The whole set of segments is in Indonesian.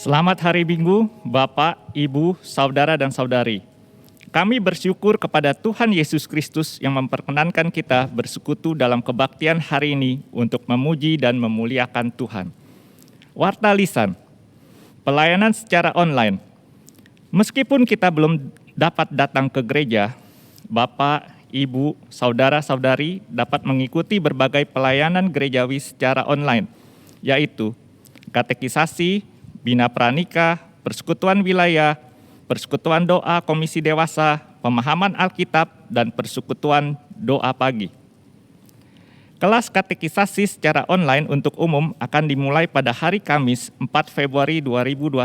Selamat hari Minggu, Bapak, Ibu, Saudara, dan Saudari. Kami bersyukur kepada Tuhan Yesus Kristus yang memperkenankan kita bersekutu dalam kebaktian hari ini untuk memuji dan memuliakan Tuhan. Warta Lisan, pelayanan secara online. Meskipun kita belum dapat datang ke gereja, Bapak, Ibu, Saudara-saudari dapat mengikuti berbagai pelayanan gerejawi secara online, yaitu katekisasi, Bina Pranika, persekutuan wilayah, persekutuan doa komisi dewasa, pemahaman Alkitab, dan persekutuan doa pagi. Kelas katekisasi secara online untuk umum akan dimulai pada hari Kamis 4 Februari 2021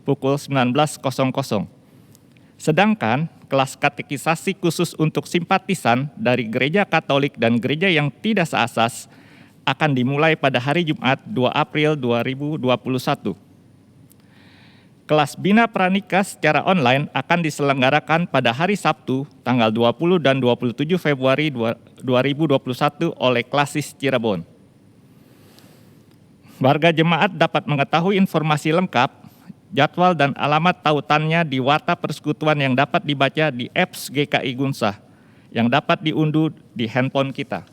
pukul 19.00. Sedangkan kelas katekisasi khusus untuk simpatisan dari gereja Katolik dan gereja yang tidak seasas akan dimulai pada hari Jumat 2 April 2021. Kelas Bina Pranika secara online akan diselenggarakan pada hari Sabtu, tanggal 20 dan 27 Februari 2021 oleh Klasis Cirebon. Warga jemaat dapat mengetahui informasi lengkap, jadwal dan alamat tautannya di Warta Persekutuan yang dapat dibaca di apps GKI Gunsah, yang dapat diunduh di handphone kita.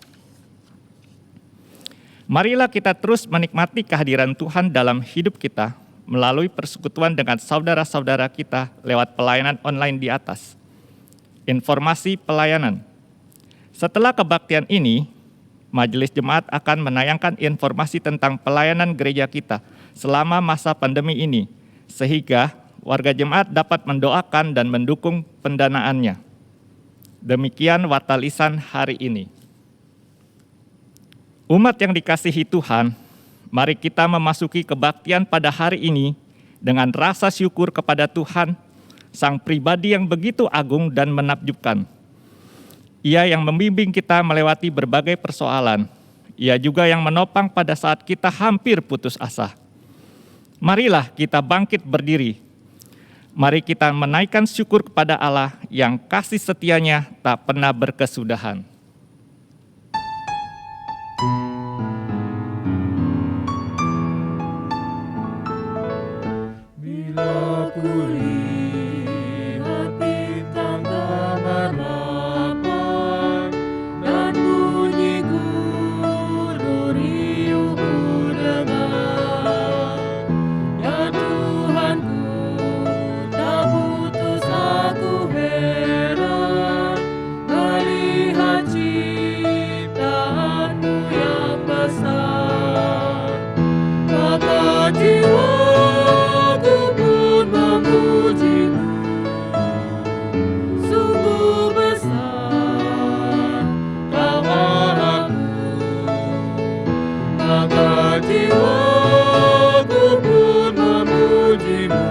Marilah kita terus menikmati kehadiran Tuhan dalam hidup kita, melalui persekutuan dengan saudara-saudara kita lewat pelayanan online di atas. Informasi pelayanan. Setelah kebaktian ini, Majelis Jemaat akan menayangkan informasi tentang pelayanan gereja kita selama masa pandemi ini, sehingga warga jemaat dapat mendoakan dan mendukung pendanaannya. Demikian Warta Lisan hari ini. Umat yang dikasihi Tuhan, mari kita memasuki kebaktian pada hari ini dengan rasa syukur kepada Tuhan, Sang Pribadi yang begitu agung dan menakjubkan. Ia yang membimbing kita melewati berbagai persoalan. Ia juga yang menopang pada saat kita hampir putus asa. Marilah kita bangkit berdiri. Mari kita menaikkan syukur kepada Allah yang kasih setianya tak pernah berkesudahan. Kulihat bintang gemerlapan dan bunyi gurduriu kudengar. Ya Tuhanku, tak putus aku heran melihat ciptaanmu yang besar. Maka jiwa memujimu, sungguh besar Kau Allahku. Maka jiwaku pun memujimu,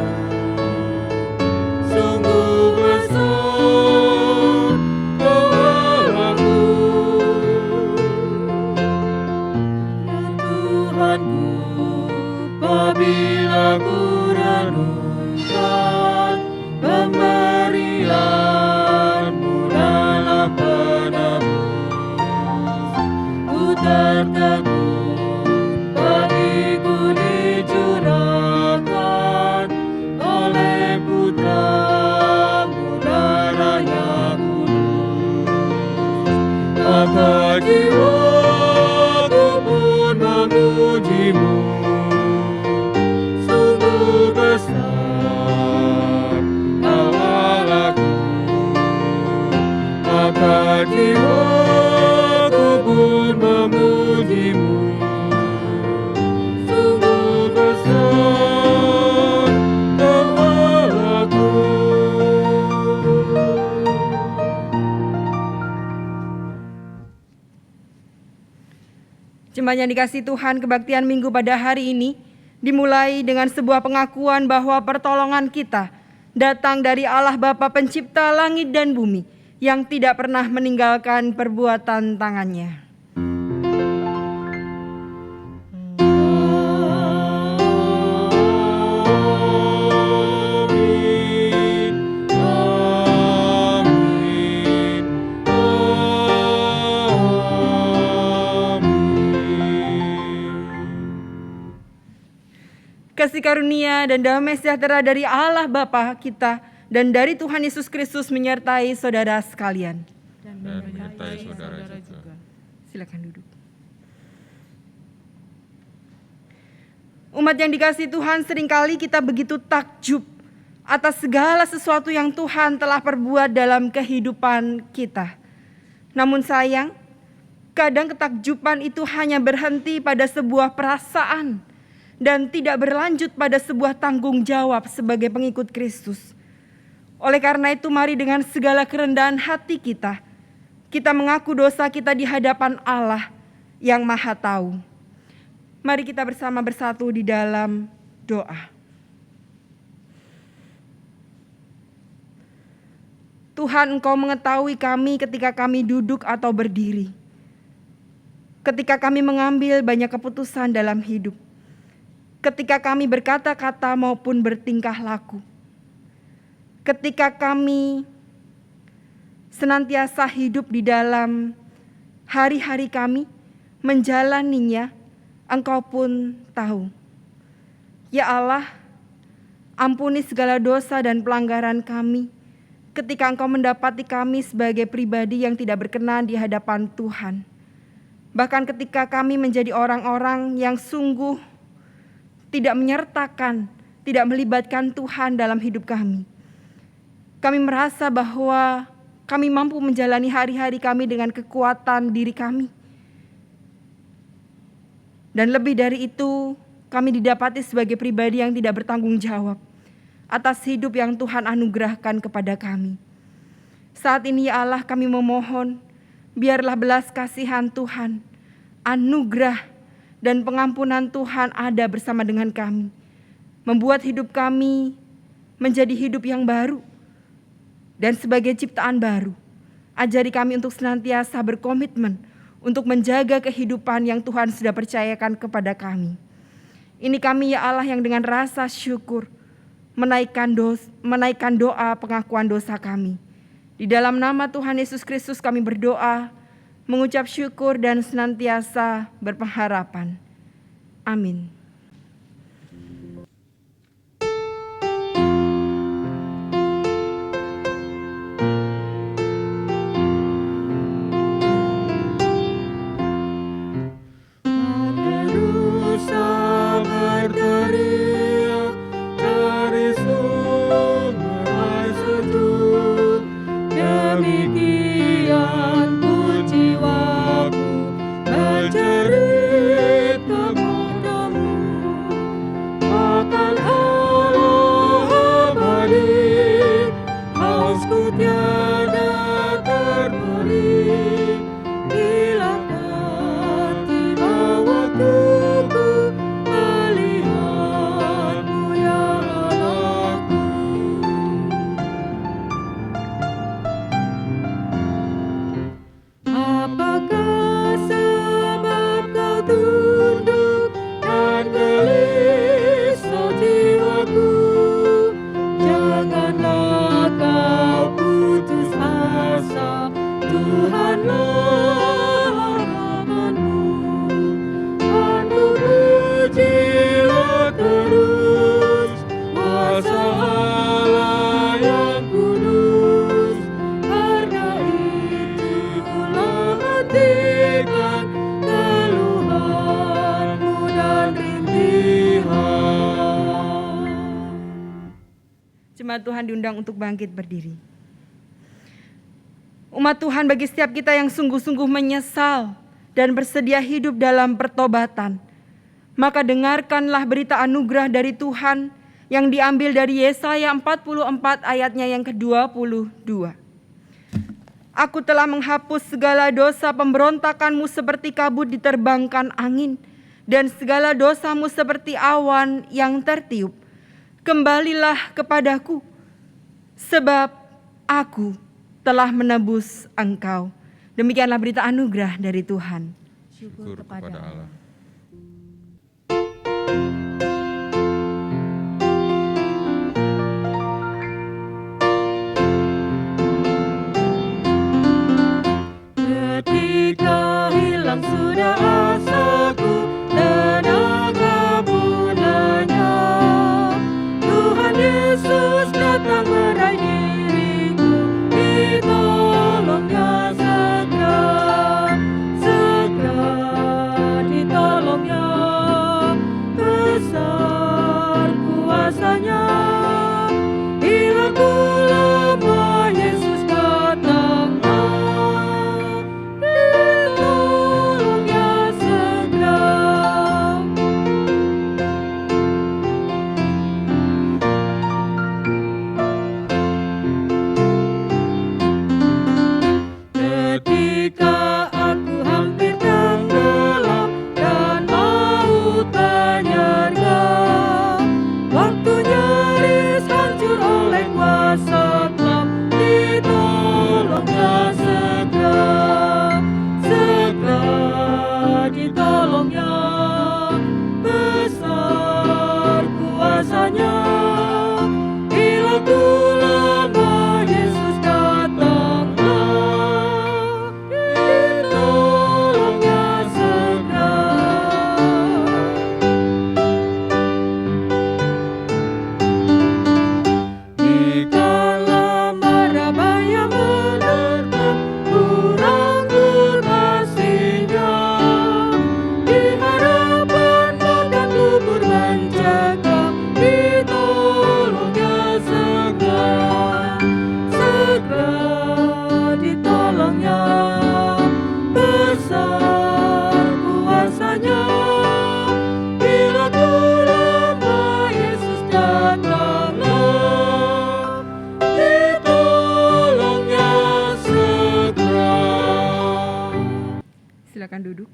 sungguh besar Kau Allahku. Ya Tuhanku, apabila ku renungkan pemberian-Mu dalam penebus, ku tertegun, bagiku dicurahkan oleh Putra-Mu darah yang kudus. Maka jiwaku pun memuji-Mu, sungguh besar Kau Allahku. Maka jiwaku pun memuji-Mu, sungguh besar Kau Allahku. Jemaat yang dikasihi Tuhan, kebaktian minggu pada hari ini dimulai dengan sebuah pengakuan bahwa pertolongan kita datang dari Allah Bapa Pencipta langit dan bumi yang tidak pernah meninggalkan perbuatan tangannya. kasih karunia dan damai sejahtera dari Allah Bapa kita dan dari Tuhan Yesus Kristus menyertai saudara sekalian. Dan menyertai saudara juga. Silakan duduk. Umat yang dikasihi Tuhan, seringkali kita begitu takjub atas segala sesuatu yang Tuhan telah perbuat dalam kehidupan kita. Namun sayang, kadang ketakjuban itu hanya berhenti pada sebuah perasaan dan tidak berlanjut pada sebuah tanggung jawab sebagai pengikut Kristus. Oleh karena itu, mari dengan segala kerendahan hati kita mengaku dosa kita di hadapan Allah yang Maha Tahu. Mari kita bersama bersatu di dalam doa. Tuhan, Engkau mengetahui kami ketika kami duduk atau berdiri. Ketika kami mengambil banyak keputusan dalam hidup. Ketika kami berkata-kata maupun bertingkah laku. Ketika kami senantiasa hidup di dalam hari-hari kami, menjalaninya, Engkau pun tahu. Ya Allah, ampuni segala dosa dan pelanggaran kami ketika Engkau mendapati kami sebagai pribadi yang tidak berkenan di hadapan Tuhan. Bahkan ketika kami menjadi orang-orang yang sungguh tidak menyertakan, tidak melibatkan Tuhan dalam hidup kami. Kami merasa bahwa kami mampu menjalani hari-hari kami dengan kekuatan diri kami. Dan lebih dari itu, kami didapati sebagai pribadi yang tidak bertanggung jawab atas hidup yang Tuhan anugerahkan kepada kami. Saat ini ya Allah, kami memohon, biarlah belas kasihan Tuhan, anugerah dan pengampunan Tuhan ada bersama dengan kami. Membuat hidup kami menjadi hidup yang baru. Dan sebagai ciptaan baru, ajari kami untuk senantiasa berkomitmen untuk menjaga kehidupan yang Tuhan sudah percayakan kepada kami. Ini kami ya Allah yang dengan rasa syukur menaikkan doa pengakuan dosa kami. Di dalam nama Tuhan Yesus Kristus kami berdoa, mengucap syukur dan senantiasa berpengharapan. Amin. Jemaat Tuhan diundang untuk bangkit berdiri. Umat Tuhan, bagi setiap kita yang sungguh-sungguh menyesal dan bersedia hidup dalam pertobatan, maka dengarkanlah berita anugerah dari Tuhan yang diambil dari Yesaya 44 ayatnya yang ke-22. Aku telah menghapus segala dosa pemberontakanmu seperti kabut diterbangkan angin, dan segala dosamu seperti awan yang tertiup. Kembalilah kepadaku, sebab aku telah menebus engkau. Demikianlah berita anugerah dari Tuhan. Syukur kepada Allah. Ketika hilang sudah asaku dan aku pun lenyap, kuasanya. Bila ku lama Yesus datanglah, ditolongnya segera. Dikala mara bahaya menerpa, kurang durasinya, di hadapan makan kubur mencekam, ditolongnya segera. Segera ditolongnya, besar kuasanya. Bila ku lama Yesus datanglah, ditolongnya segera. Silakan duduk.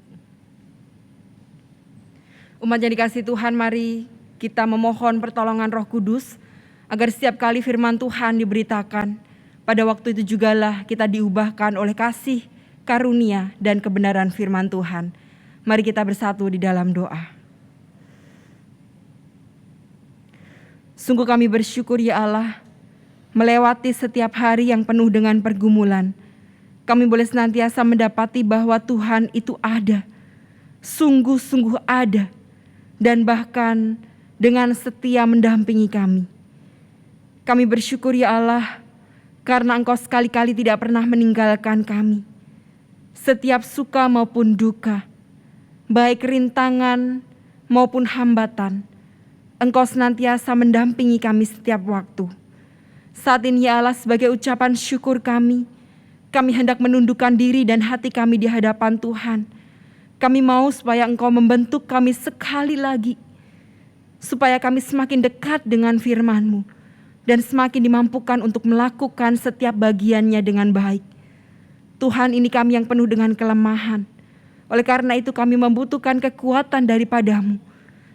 Umat yang dikasihi Tuhan, mari kita memohon pertolongan Roh Kudus agar setiap kali firman Tuhan diberitakan, pada waktu itu jugalah kita diubahkan oleh kasih, karunia, dan kebenaran firman Tuhan. Mari kita bersatu di dalam doa. Sungguh kami bersyukur ya Allah, melewati setiap hari yang penuh dengan pergumulan, kami boleh senantiasa mendapati bahwa Tuhan itu ada, sungguh-sungguh ada, dan bahkan dengan setia mendampingi kami. Kami bersyukur ya Allah, karena Engkau sekali-kali tidak pernah meninggalkan kami. Setiap suka maupun duka, baik rintangan maupun hambatan, Engkau senantiasa mendampingi kami setiap waktu. Saat ini ya Allah, sebagai ucapan syukur kami hendak menundukkan diri dan hati kami di hadapan Tuhan. Kami mau supaya Engkau membentuk kami sekali lagi, supaya kami semakin dekat dengan firman-Mu dan semakin dimampukan untuk melakukan setiap bagiannya dengan baik. Tuhan, ini kami yang penuh dengan kelemahan. Oleh karena itu kami membutuhkan kekuatan daripada-Mu,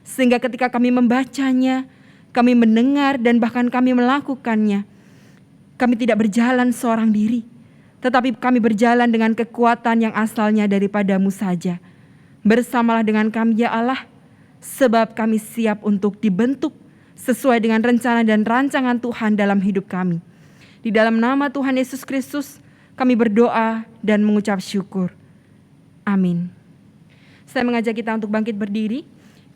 sehingga ketika kami membacanya, kami mendengar dan bahkan kami melakukannya, kami tidak berjalan seorang diri, tetapi kami berjalan dengan kekuatan yang asalnya daripada-Mu saja. Bersamalah dengan kami ya Allah, sebab kami siap untuk dibentuk sesuai dengan rencana dan rancangan Tuhan dalam hidup kami. Di dalam nama Tuhan Yesus Kristus kami berdoa dan mengucap syukur. Amin. Saya mengajak kita untuk bangkit berdiri.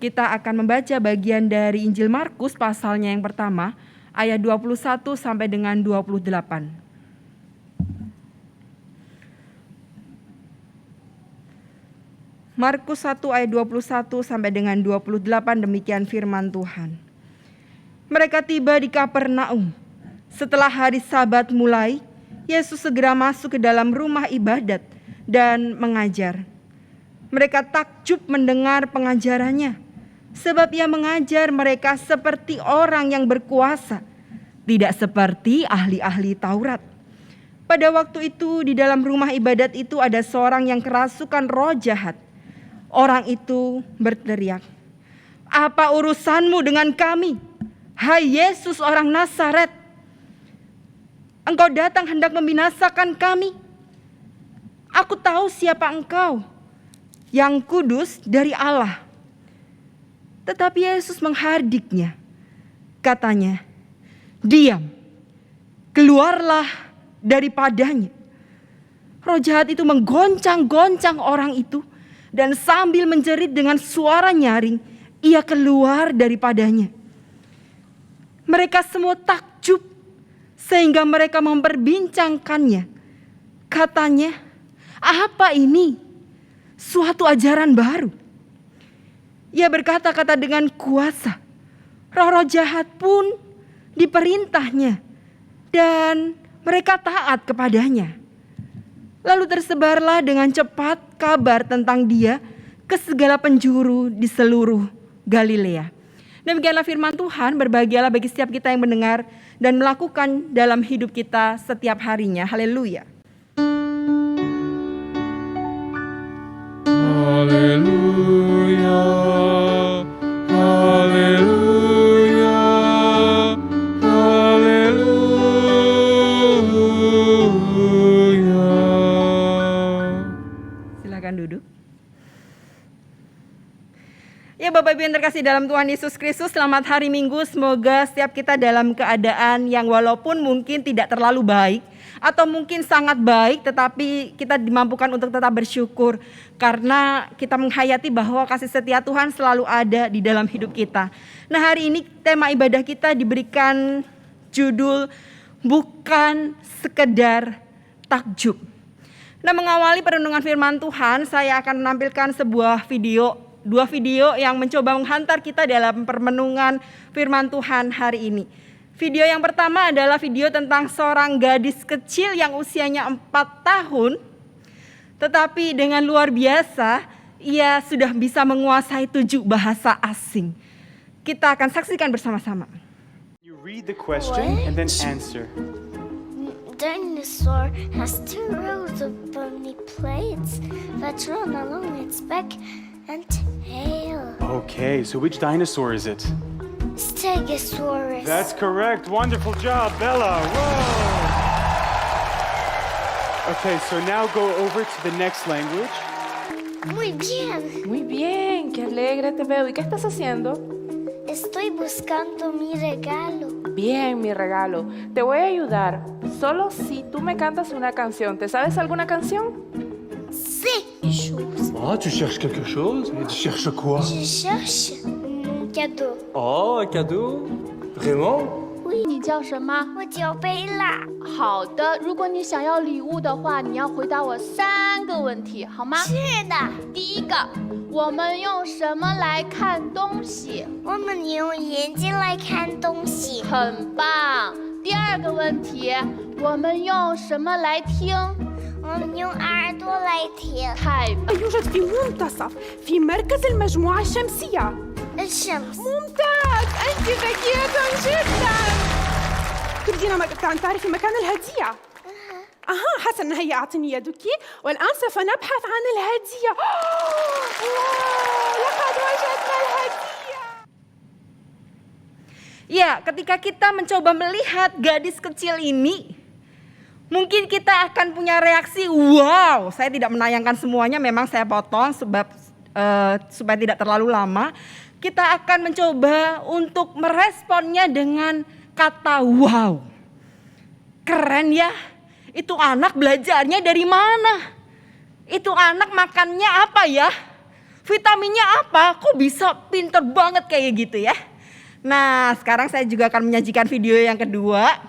Kita akan membaca bagian dari Injil Markus pasalnya yang pertama, ayat 21 sampai dengan 28. Markus 1 ayat 21 sampai dengan 28, demikian firman Tuhan. Mereka tiba di Kapernaum. Setelah hari Sabat mulai, Yesus segera masuk ke dalam rumah ibadat dan mengajar. Mereka takjub mendengar pengajarannya, sebab Ia mengajar mereka seperti orang yang berkuasa, tidak seperti ahli-ahli Taurat. Pada waktu itu di dalam rumah ibadat itu ada seorang yang kerasukan roh jahat. Orang itu berteriak, "Apa urusanmu dengan kami, hai Yesus orang Nazaret? Engkau datang hendak membinasakan kami. Aku tahu siapa engkau, yang kudus dari Allah." Tetapi Yesus menghardiknya. Katanya, "Diam, keluarlah daripadanya." Roh jahat itu menggoncang-goncang orang itu, dan sambil menjerit dengan suara nyaring, ia keluar daripadanya. Mereka semua takjub, sehingga mereka memperbincangkannya. Katanya, "Apa ini? Suatu ajaran baru." Ia berkata-kata dengan kuasa. Roh-roh jahat pun diperintahnya, dan mereka taat kepadanya. Lalu tersebarlah dengan cepat kabar tentang Dia ke segala penjuru di seluruh Galilea. Demikianlah firman Tuhan, berbahagialah bagi setiap kita yang mendengar dan melakukan dalam hidup kita setiap harinya. Haleluya. Haleluya, haleluya, haleluya. Silakan duduk. Ya, Bapak Bapak Ibu yang terkasih dalam Tuhan Yesus Kristus, selamat hari Minggu. Semoga setiap kita dalam keadaan yang walaupun mungkin tidak terlalu baik atau mungkin sangat baik, tetapi kita dimampukan untuk tetap bersyukur karena kita menghayati bahwa kasih setia Tuhan selalu ada di dalam hidup kita. Nah, hari ini tema ibadah kita diberikan judul bukan sekedar takjub. Nah, mengawali perenungan firman Tuhan, saya akan menampilkan dua video yang mencoba menghantar kita dalam permenungan firman Tuhan hari ini. Video yang pertama adalah video tentang seorang gadis kecil yang usianya 4 tahun, tetapi dengan luar biasa, ia sudah bisa menguasai 7 bahasa asing. Kita akan saksikan bersama-sama. You read the question and then answer. Dinosaur has 2 rows of bony plates that run along its back and tail. Okay, so which dinosaur is it? Stegosaurus. That's correct. Wonderful job, Bella. Whoa! Okay, so now go over to the next language. Muy bien. Muy bien, qué alegre te veo. ¿Y qué estás haciendo? Estoy buscando mi regalo. Bien, mi regalo. Te voy a ayudar. Solo si tú me cantas una canción. ¿Te sabes alguna canción? C'est chose. Ah, tu cherches quelque chose? Et tu cherches quoi? Je cherche mon cadeau. Oh, un cadeau? Vraiment? 你叫什么？我叫贝拉。好的，如果你想要礼物的话，你要回答我3个问题，好吗？是的，第一个，我们用什么来看东西？我们用眼睛来看东西。很棒。第二个问题，我们用什么来听？我们用耳朵来听。太棒。 يوجد في منتصف في مركز المجموعة الشمسية. الشمس. ممتاز، أنت ذكية جدا. تريدين أن تعرفي مكان الهدية؟ أها، حسنا، هيا أعطني يدك والآن سوف نبحث عن الهدية. واو، لقد وجدنا الهدية. Ya, ketika kita mencoba melihat gadis kecil ini, mungkin kita akan punya reaksi, wow. Saya tidak menayangkan semuanya, memang saya potong supaya tidak terlalu lama. Kita akan mencoba untuk meresponnya dengan kata wow. Keren ya, itu anak belajarnya dari mana? Itu anak makannya apa ya? Vitaminnya apa? Kok bisa pinter banget kayak gitu ya? Nah, sekarang saya juga akan menyajikan video yang kedua.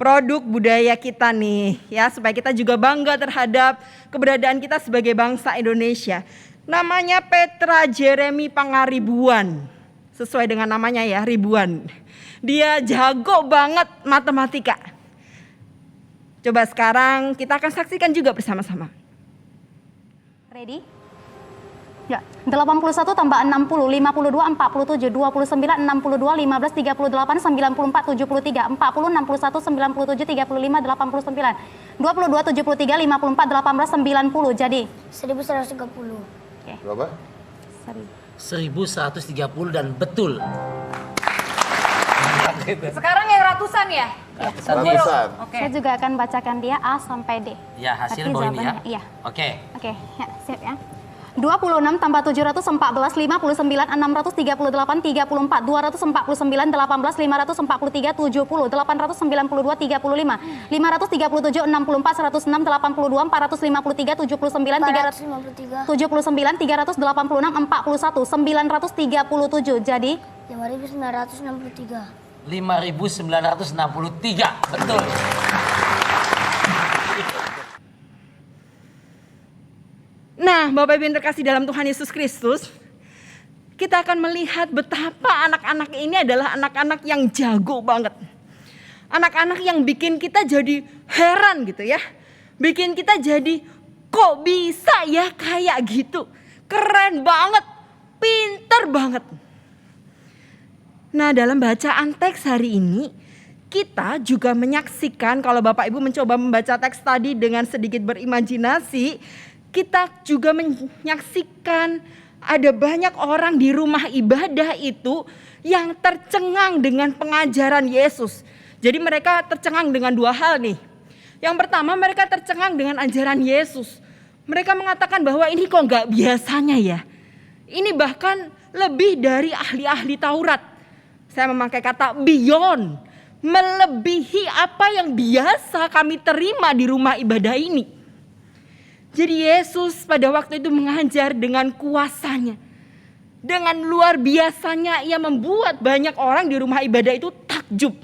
Produk budaya kita nih ya, supaya kita juga bangga terhadap keberadaan kita sebagai bangsa Indonesia. Namanya Petra Jeremy Pangaribuan. Sesuai dengan namanya ya, Ribuan. Dia jago banget matematika. Coba sekarang kita akan saksikan juga bersama-sama. Ready? Ya, 81 tambah 60, 52, 47, 29, 62, 15, 38, 94, 73, 40, 61, 97, 35, 89, 22, 73, 54, 18, 90, jadi 1130. Berapa? 1130 dan betul. Sekarang yang ratusan ya? Ratusan. Oke. Saya juga akan bacakan dia A sampai D. Ya, hasil Tapi bawah ini ya. jawabannya, iya. Oke. Oke, ya, siap ya. 26 tambah 714, 59, 638, 34, 249, 18, 543, 70, 892, 35, 537, 64, 106, 82, 453, 79, 379, 386, 41, 937, jadi 5963. 5963, betul. Nah, Bapak Ibu yang terkasih dalam Tuhan Yesus Kristus, kita akan melihat betapa anak-anak ini adalah anak-anak yang jago banget. Anak-anak yang bikin kita jadi heran gitu ya. Bikin kita jadi, kok bisa ya kayak gitu. Keren banget, pinter banget. Nah, dalam bacaan teks hari ini, kita juga menyaksikan, kalau Bapak Ibu mencoba membaca teks tadi dengan sedikit berimajinasi, kita juga menyaksikan ada banyak orang di rumah ibadah itu yang tercengang dengan pengajaran Yesus. Jadi mereka tercengang dengan 2 hal nih. Yang pertama, mereka tercengang dengan ajaran Yesus. Mereka mengatakan bahwa ini kok gak biasanya ya. Ini bahkan lebih dari ahli-ahli Taurat. Saya memakai kata beyond, melebihi apa yang biasa kami terima di rumah ibadah ini. Jadi Yesus pada waktu itu mengajar dengan kuasanya. Dengan luar biasanya ia membuat banyak orang di rumah ibadah itu takjub.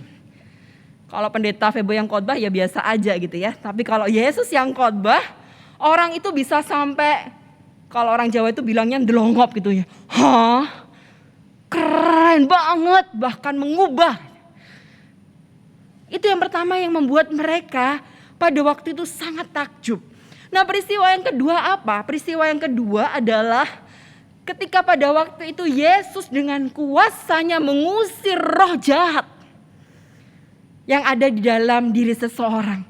Kalau pendeta Febo yang khotbah ya biasa aja gitu ya. Tapi kalau Yesus yang khotbah, orang itu bisa sampai, kalau orang Jawa itu bilangnya ndelongop gitu ya. Hah? Keren banget, bahkan mengubah. Itu yang pertama yang membuat mereka pada waktu itu sangat takjub. Nah, peristiwa yang kedua apa? Peristiwa yang kedua adalah ketika pada waktu itu Yesus dengan kuasanya mengusir roh jahat yang ada di dalam diri seseorang.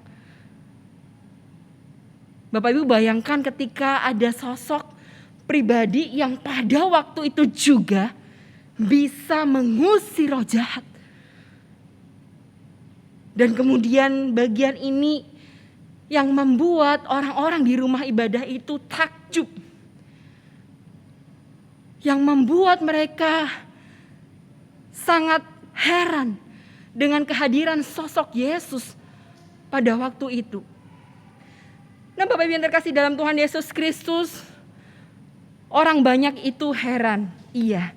Bapak Ibu bayangkan ketika ada sosok pribadi yang pada waktu itu juga bisa mengusir roh jahat. Dan kemudian bagian ini yang membuat orang-orang di rumah ibadah itu takjub. Yang membuat mereka sangat heran dengan kehadiran sosok Yesus pada waktu itu. Nah, Bapak Ibu yang terkasih dalam Tuhan Yesus Kristus, orang banyak itu heran, iya.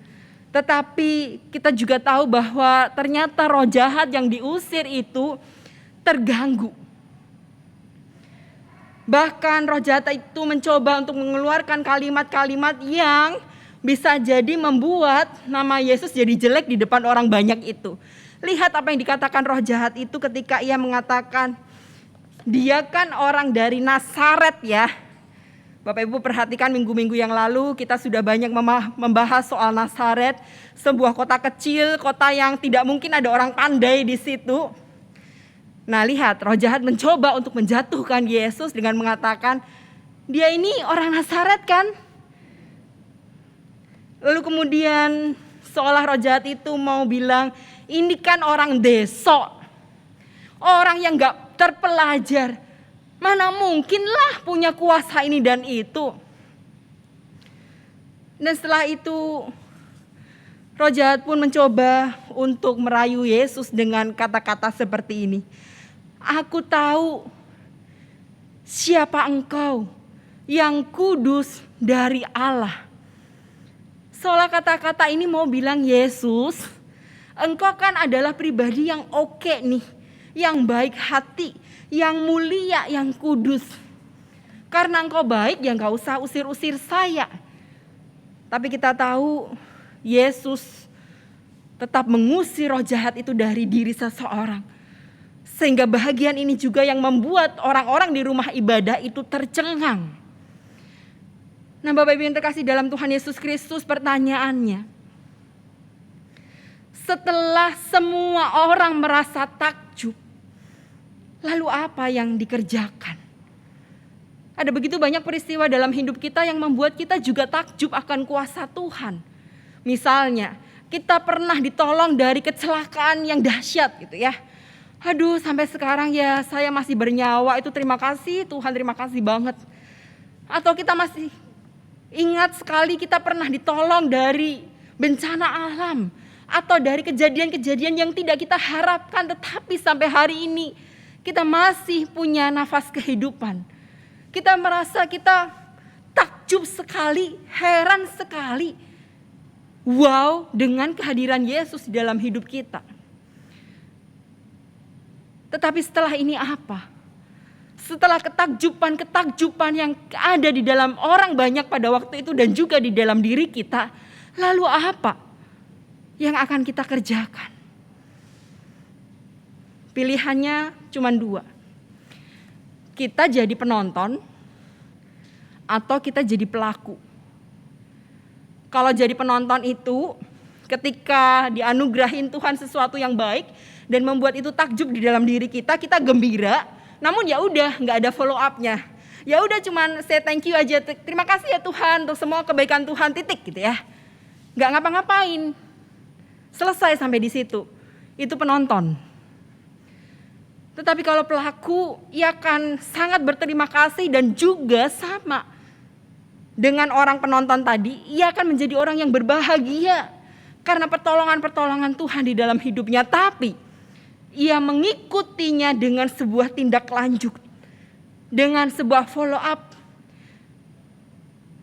Tetapi kita juga tahu bahwa ternyata roh jahat yang diusir itu terganggu. Bahkan roh jahat itu mencoba untuk mengeluarkan kalimat-kalimat yang bisa jadi membuat nama Yesus jadi jelek di depan orang banyak itu. Lihat apa yang dikatakan roh jahat itu ketika ia mengatakan, dia kan orang dari Nazaret ya. Bapak Ibu perhatikan minggu-minggu yang lalu kita sudah banyak membahas soal Nazaret. Sebuah kota kecil, kota yang tidak mungkin ada orang pandai di situ. Nah lihat, roh jahat mencoba untuk menjatuhkan Yesus dengan mengatakan, dia ini orang Nazaret kan? Lalu kemudian seolah roh jahat itu mau bilang, ini kan orang desa. Orang yang gak terpelajar. Mana mungkinlah punya kuasa ini dan itu. Dan setelah itu roh jahat pun mencoba untuk merayu Yesus dengan kata-kata seperti ini. Aku tahu siapa engkau yang kudus dari Allah. Seolah kata-kata ini mau bilang, Yesus, engkau kan adalah pribadi yang oke nih, yang baik hati, yang mulia, yang kudus. Karena engkau baik, ya enggak usah usir-usir saya. Tapi kita tahu Yesus tetap mengusir roh jahat itu dari diri seseorang. Sehingga bahagian ini juga yang membuat orang-orang di rumah ibadah itu tercengang. Nah Bapak Ibu yang terkasih dalam Tuhan Yesus Kristus, pertanyaannya, setelah semua orang merasa takjub, lalu apa yang dikerjakan? Ada begitu banyak peristiwa dalam hidup kita yang membuat kita juga takjub akan kuasa Tuhan. Misalnya, kita pernah ditolong dari kecelakaan yang dahsyat gitu ya. Aduh, sampai sekarang ya saya masih bernyawa, itu terima kasih Tuhan, terima kasih banget. Atau kita masih ingat sekali kita pernah ditolong dari bencana alam. Atau dari kejadian-kejadian yang tidak kita harapkan, tetapi sampai hari ini kita masih punya nafas kehidupan. Kita merasa kita takjub sekali, heran sekali. Wow, dengan kehadiran Yesus di dalam hidup kita. Tetapi setelah ini apa? Setelah ketakjuban yang ada di dalam orang banyak pada waktu itu dan juga di dalam diri kita, lalu apa yang akan kita kerjakan? Pilihannya cuma dua. Kita jadi penonton atau kita jadi pelaku. Kalau jadi penonton itu ketika dianugerahin Tuhan sesuatu yang baik dan membuat itu takjub di dalam diri kita, kita gembira. Namun ya udah, nggak ada follow up-nya. Ya udah cuman say thank you aja. Terima kasih ya Tuhan untuk semua kebaikan Tuhan, titik gitu ya. Nggak ngapa-ngapain. Selesai sampai di situ. Itu penonton. Tetapi kalau pelaku, ia akan sangat berterima kasih dan juga sama dengan orang penonton tadi, ia akan menjadi orang yang berbahagia karena pertolongan-pertolongan Tuhan di dalam hidupnya. Tapi ia mengikutinya dengan sebuah tindak lanjut, dengan sebuah follow up.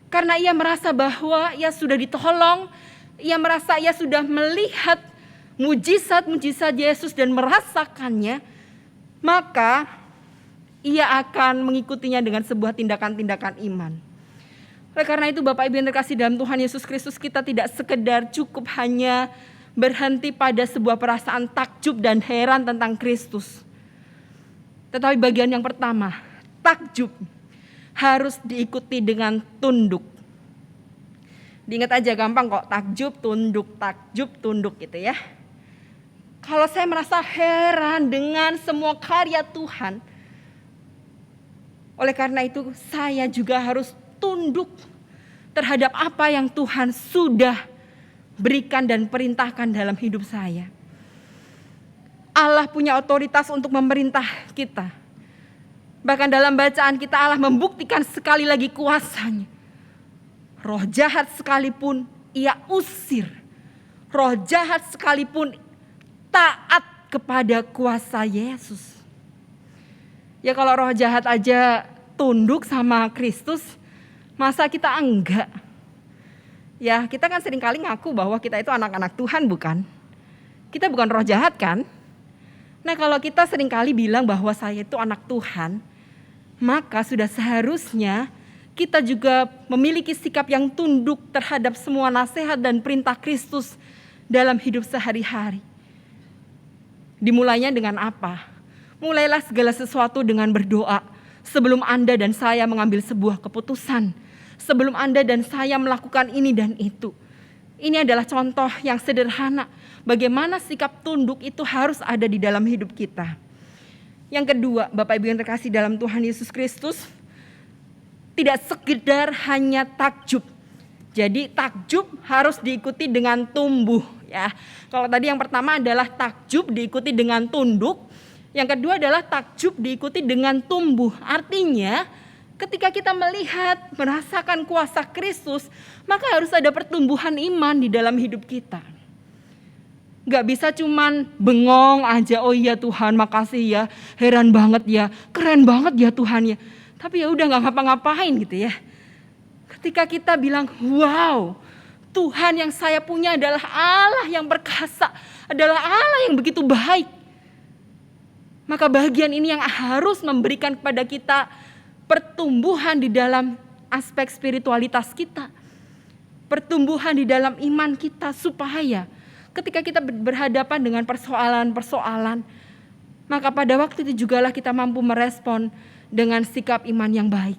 Karena ia merasa bahwa ia sudah ditolong, ia merasa ia sudah melihat mujizat-mujizat Yesus dan merasakannya, maka ia akan mengikutinya dengan sebuah tindakan-tindakan iman. Oleh karena itu Bapak Ibu yang terkasih dalam Tuhan Yesus Kristus, kita tidak sekedar cukup hanya berhenti pada sebuah perasaan takjub dan heran tentang Kristus. Tetapi bagian yang pertama, takjub harus diikuti dengan tunduk. Diingat aja, gampang kok, takjub, tunduk gitu ya. Kalau saya merasa heran dengan semua karya Tuhan, oleh karena itu saya juga harus tunduk terhadap apa yang Tuhan sudah berikan dan perintahkan dalam hidup saya. Allah punya otoritas untuk memerintah kita. Bahkan dalam bacaan kita Allah membuktikan sekali lagi kuasanya. Roh jahat sekalipun ia usir. Roh jahat sekalipun taat kepada kuasa Yesus. Ya kalau roh jahat aja tunduk sama Kristus, masa kita enggak? Ya kita kan seringkali ngaku bahwa kita itu anak-anak Tuhan, bukan? Kita bukan roh jahat kan? Nah kalau kita seringkali bilang bahwa saya itu anak Tuhan, maka sudah seharusnya kita juga memiliki sikap yang tunduk terhadap semua nasihat dan perintah Kristus dalam hidup sehari-hari. Dimulainya dengan apa? Mulailah segala sesuatu dengan berdoa sebelum Anda dan saya mengambil sebuah keputusan. Sebelum Anda dan saya melakukan ini dan itu. Ini adalah contoh yang sederhana bagaimana sikap tunduk itu harus ada di dalam hidup kita. Yang kedua, Bapak Ibu yang terkasih dalam Tuhan Yesus Kristus, tidak sekedar hanya takjub. Jadi takjub harus diikuti dengan tumbuh ya. Kalau tadi yang pertama adalah takjub diikuti dengan tunduk, yang kedua adalah takjub diikuti dengan tumbuh. Artinya ketika kita melihat, merasakan kuasa Kristus, maka harus ada pertumbuhan iman di dalam hidup kita. Gak bisa cuman bengong aja, oh iya Tuhan makasih ya, heran banget ya, keren banget ya Tuhan ya. Tapi ya udah gak ngapa-ngapain gitu ya. Ketika kita bilang, wow, Tuhan yang saya punya adalah Allah yang perkasa, adalah Allah yang begitu baik. Maka bagian ini yang harus memberikan kepada kita pertumbuhan di dalam aspek spiritualitas kita. Pertumbuhan di dalam iman kita supaya ketika kita berhadapan dengan persoalan-persoalan, maka pada waktu itu jugalah kita mampu merespon dengan sikap iman yang baik.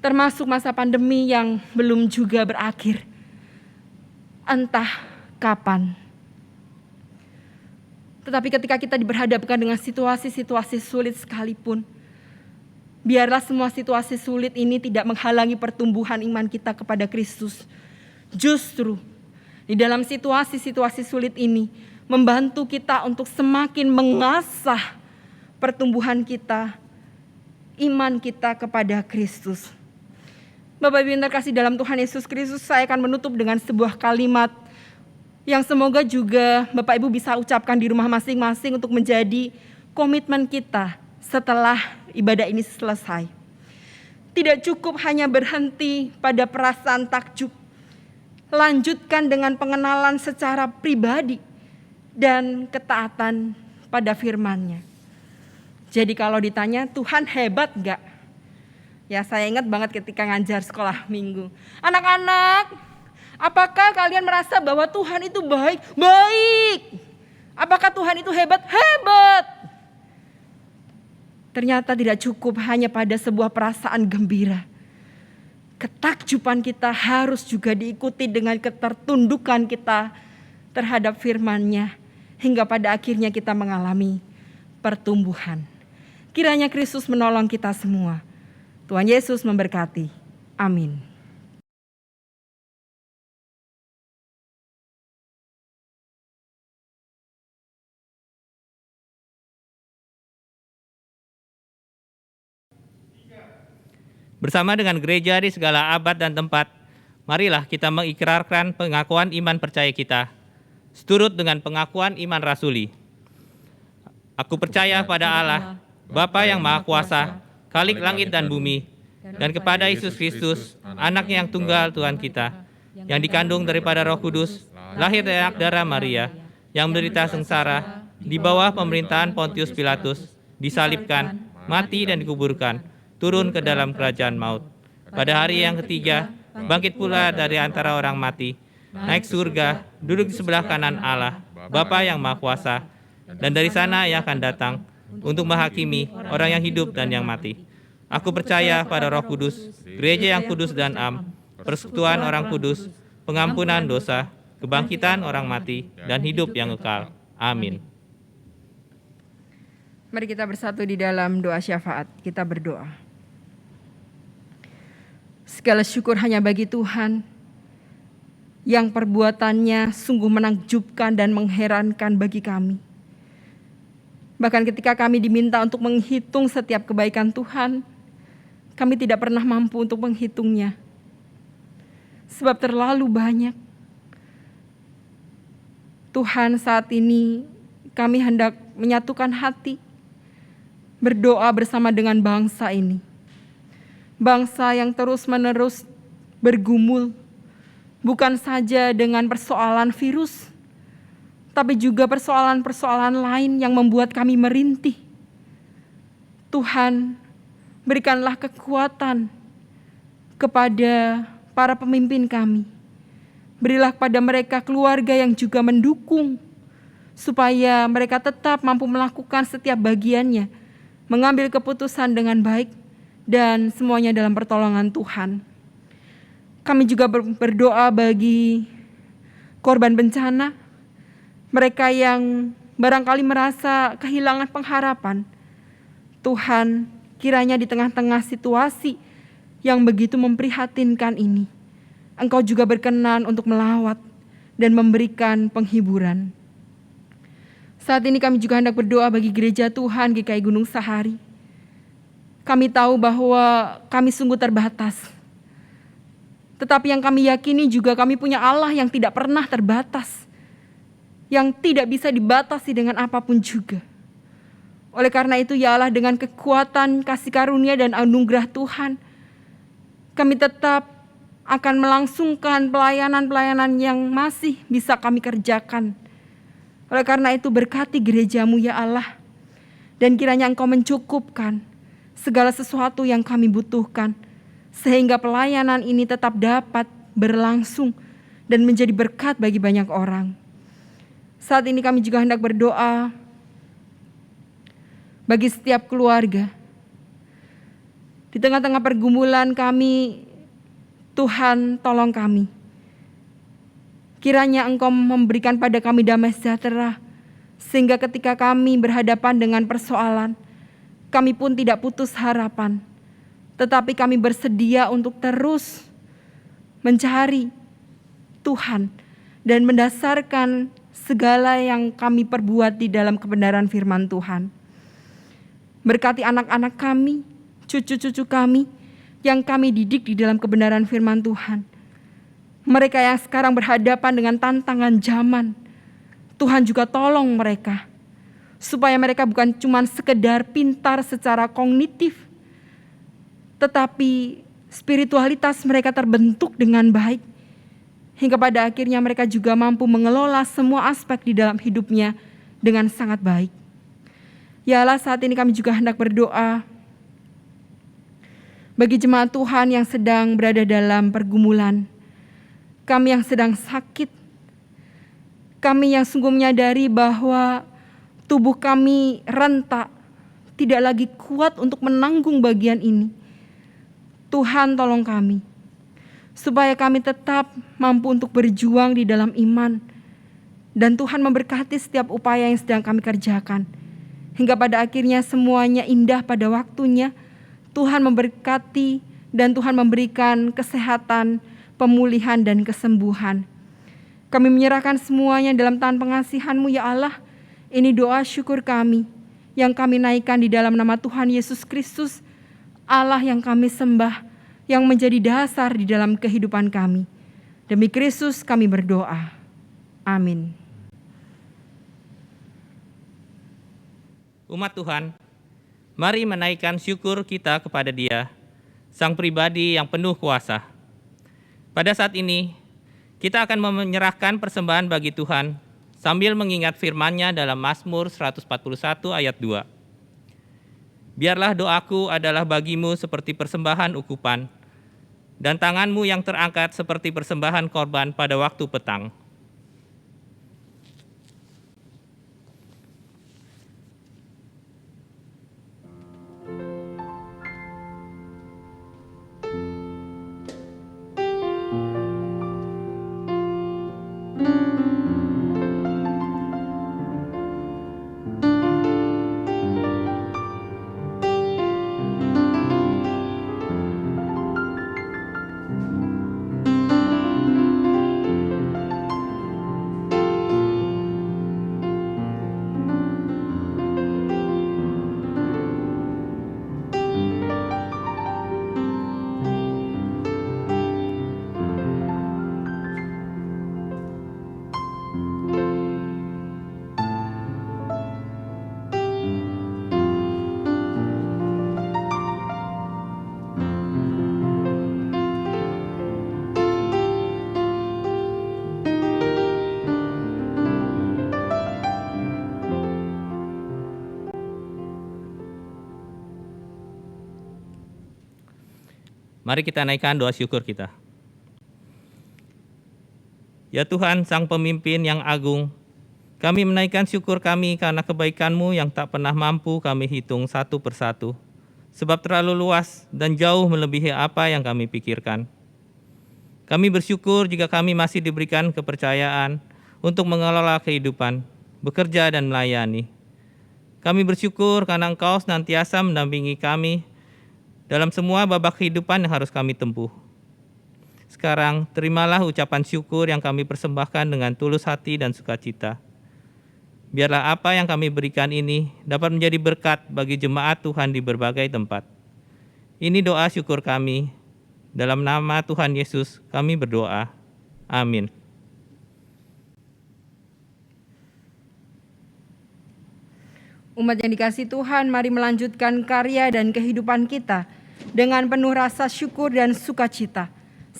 Termasuk masa pandemi yang belum juga berakhir. Entah kapan. Tetapi ketika kita berhadapkan dengan situasi-situasi sulit sekalipun, biarlah semua situasi sulit ini tidak menghalangi pertumbuhan iman kita kepada Kristus. Justru di dalam situasi-situasi sulit ini membantu kita untuk semakin mengasah pertumbuhan kita, iman kita kepada Kristus. Bapak Ibu yang terkasih dalam Tuhan Yesus Kristus, saya akan menutup dengan sebuah kalimat yang semoga juga Bapak Ibu bisa ucapkan di rumah masing-masing untuk menjadi komitmen kita setelah ibadah ini selesai. Tidak cukup hanya berhenti pada perasaan takjub. Lanjutkan dengan pengenalan secara pribadi dan ketaatan pada firman-Nya. Jadi kalau ditanya Tuhan hebat gak? Ya saya ingat banget ketika ngajar sekolah minggu. Anak-anak, apakah kalian merasa bahwa Tuhan itu baik? Baik. Apakah Tuhan itu hebat? Hebat. Ternyata tidak cukup hanya pada sebuah perasaan gembira. Ketakjuban kita harus juga diikuti dengan ketertundukan kita terhadap firman-Nya. Hingga pada akhirnya kita mengalami pertumbuhan. Kiranya Kristus menolong kita semua. Tuhan Yesus memberkati. Amin. Bersama dengan gereja di segala abad dan tempat, marilah kita mengikrarkan pengakuan iman percaya kita, seturut dengan pengakuan iman rasuli. Aku percaya pada Allah, Bapa yang Maha Kuasa, Khalik langit dan bumi, dan kepada Yesus Kristus, Anaknya yang tunggal Tuhan kita, yang dikandung daripada Roh Kudus, lahir dari anak darah Maria, yang menderita sengsara, di bawah pemerintahan Pontius Pilatus, disalibkan, mati dan dikuburkan, turun ke dalam kerajaan maut. Pada hari yang ketiga, bangkit pula dari antara orang mati, naik surga, duduk di sebelah kanan Allah, Bapa yang Maha Kuasa, dan dari sana ia akan datang untuk menghakimi orang yang hidup dan yang mati. Aku percaya pada Roh Kudus, gereja yang kudus dan am, persekutuan orang kudus, pengampunan dosa, kebangkitan orang mati, dan hidup yang kekal. Amin. Mari kita bersatu di dalam doa syafaat. Kita berdoa. Segala syukur hanya bagi Tuhan yang perbuatannya sungguh menakjubkan dan mengherankan bagi kami. Bahkan ketika kami diminta untuk menghitung setiap kebaikan Tuhan, kami tidak pernah mampu untuk menghitungnya. Sebab terlalu banyak. Tuhan, saat ini kami hendak menyatukan hati, berdoa bersama dengan bangsa ini. Bangsa yang terus-menerus bergumul, bukan saja dengan persoalan virus, tapi juga persoalan-persoalan lain yang membuat kami merintih. Tuhan, berikanlah kekuatan kepada para pemimpin kami. Berilah kepada mereka keluarga yang juga mendukung, supaya mereka tetap mampu melakukan setiap bagiannya, mengambil keputusan dengan baik, dan semuanya dalam pertolongan Tuhan. Kami juga berdoa bagi korban bencana, mereka yang barangkali merasa kehilangan pengharapan. Tuhan, kiranya di tengah-tengah situasi yang begitu memprihatinkan ini, Engkau juga berkenan untuk melawat dan memberikan penghiburan. Saat ini kami juga hendak berdoa bagi gereja Tuhan GKI Gunung Sahari. Kami tahu bahwa kami sungguh terbatas. Tetapi yang kami yakini juga kami punya Allah yang tidak pernah terbatas, yang tidak bisa dibatasi dengan apapun juga. Oleh karena itu, ya Allah, dengan kekuatan, kasih karunia, dan anugerah Tuhan, kami tetap akan melangsungkan pelayanan-pelayanan yang masih bisa kami kerjakan. Oleh karena itu, berkati gereja-Mu ya Allah, dan kiranya Engkau mencukupkan segala sesuatu yang kami butuhkan, sehingga pelayanan ini tetap dapat berlangsung dan menjadi berkat bagi banyak orang. Saat ini kami juga hendak berdoa bagi setiap keluarga. Di tengah-tengah pergumulan kami, Tuhan tolong kami. Kiranya Engkau memberikan pada kami damai sejahtera, sehingga ketika kami berhadapan dengan persoalan, kami pun tidak putus harapan, tetapi kami bersedia untuk terus mencari Tuhan dan mendasarkan segala yang kami perbuat di dalam kebenaran firman Tuhan. Berkati anak-anak kami, cucu-cucu kami yang kami didik di dalam kebenaran firman Tuhan. Mereka yang sekarang berhadapan dengan tantangan zaman, Tuhan juga tolong mereka, supaya mereka bukan cuma sekedar pintar secara kognitif, tetapi spiritualitas mereka terbentuk dengan baik, hingga pada akhirnya mereka juga mampu mengelola semua aspek di dalam hidupnya dengan sangat baik. Ya Allah, saat ini kami juga hendak berdoa bagi jemaat Tuhan yang sedang berada dalam pergumulan, kami yang sedang sakit, kami yang sungguh menyadari bahwa tubuh kami rentak, tidak lagi kuat untuk menanggung bagian ini. Tuhan tolong kami, supaya kami tetap mampu untuk berjuang di dalam iman, dan Tuhan memberkati setiap upaya yang sedang kami kerjakan, hingga pada akhirnya semuanya indah pada waktunya. Tuhan memberkati dan Tuhan memberikan kesehatan, pemulihan, dan kesembuhan. Kami menyerahkan semuanya dalam tangan pengasihan-Mu ya Allah. Ini doa syukur kami yang kami naikkan di dalam nama Tuhan Yesus Kristus, Allah yang kami sembah, yang menjadi dasar di dalam kehidupan kami. Demi Kristus kami berdoa. Amin. Umat Tuhan, mari menaikkan syukur kita kepada Dia, Sang Pribadi yang penuh kuasa. Pada saat ini, kita akan menyerahkan persembahan bagi Tuhan sambil mengingat firman-Nya dalam Mazmur 141 ayat 2. Biarlah doaku adalah bagimu seperti persembahan ukupan, dan tanganmu yang terangkat seperti persembahan korban pada waktu petang. Mari kita naikkan doa syukur kita. Ya Tuhan, Sang Pemimpin yang agung, kami menaikkan syukur kami karena kebaikan-Mu yang tak pernah mampu kami hitung satu persatu, sebab terlalu luas dan jauh melebihi apa yang kami pikirkan. Kami bersyukur jika kami masih diberikan kepercayaan untuk mengelola kehidupan, bekerja dan melayani. Kami bersyukur karena Engkau senantiasa mendampingi kami dalam semua babak kehidupan yang harus kami tempuh. Sekarang, terimalah ucapan syukur yang kami persembahkan dengan tulus hati dan sukacita. Biarlah apa yang kami berikan ini dapat menjadi berkat bagi jemaat Tuhan di berbagai tempat. Ini doa syukur kami. Dalam nama Tuhan Yesus kami berdoa. Amin. Umat yang dikasihi Tuhan, mari melanjutkan karya dan kehidupan kita dengan penuh rasa syukur dan sukacita,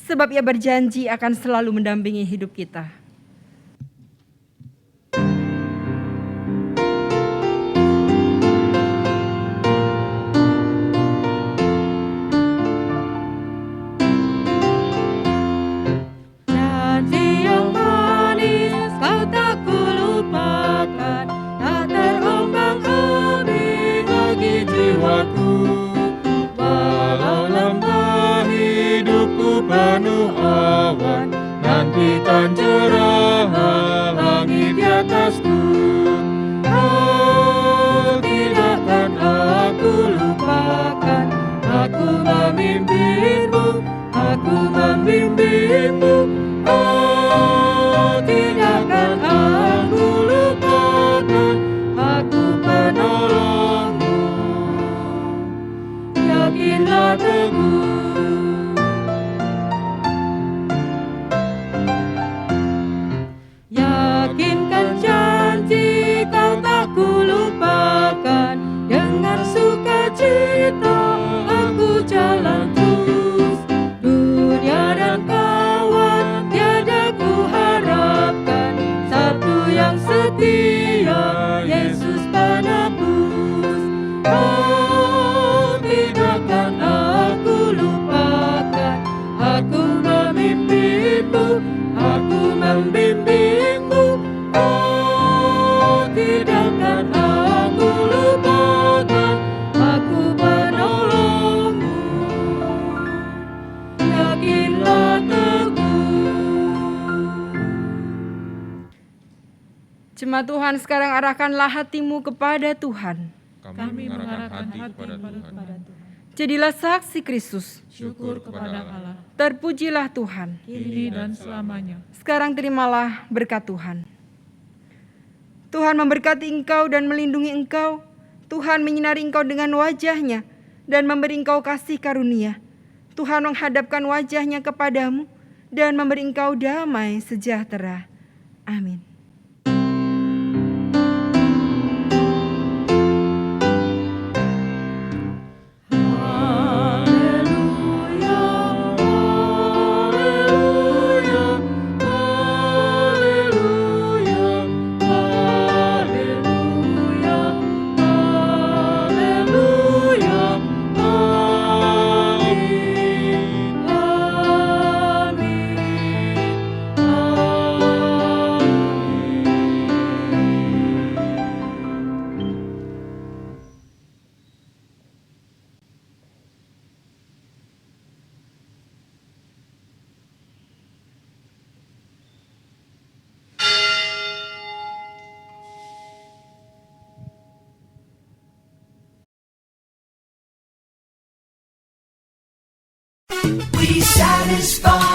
sebab Ia berjanji akan selalu mendampingi hidup kita. Janji yang manis kau tak kulupakan, tak terombang-ambing bagi jiwaku. Walau lembah hidupku penuh awan, nantikan cerah langit di atasku. Oh, tidakkan aku lupakan, aku memimpinmu, aku membimbingmu. Oh, tidakkan aku lupakan, aku penolongmu. Yakinlah teguh. Yakinkan janji kau tak kulupakan, dengan sukacita aku jalan terus. Dunia dan kawan tiada ku harapkan, satu yang setia, Yesus penebus. Oh, tidakkan aku lupakan, aku memimpinmu, aku membimbingmu. Oh, tidakkan aku lupakan, aku penolongmu. Yakinlah teguh. Jemaat Tuhan, sekarang arahkanlah hatimu kepada Tuhan. Kami mengarahkan hati kepada Tuhan. Jadilah saksi Kristus. Syukur kepada Allah, Terpujilah Tuhan. kini dan selamanya. Sekarang terimalah berkat Tuhan. Tuhan memberkati engkau dan melindungi engkau. Tuhan menyinari engkau dengan wajah-Nya dan memberi engkau kasih karunia. Tuhan menghadapkan wajahnya kepadamu dan memberi engkau damai sejahtera. Amin. We satisfy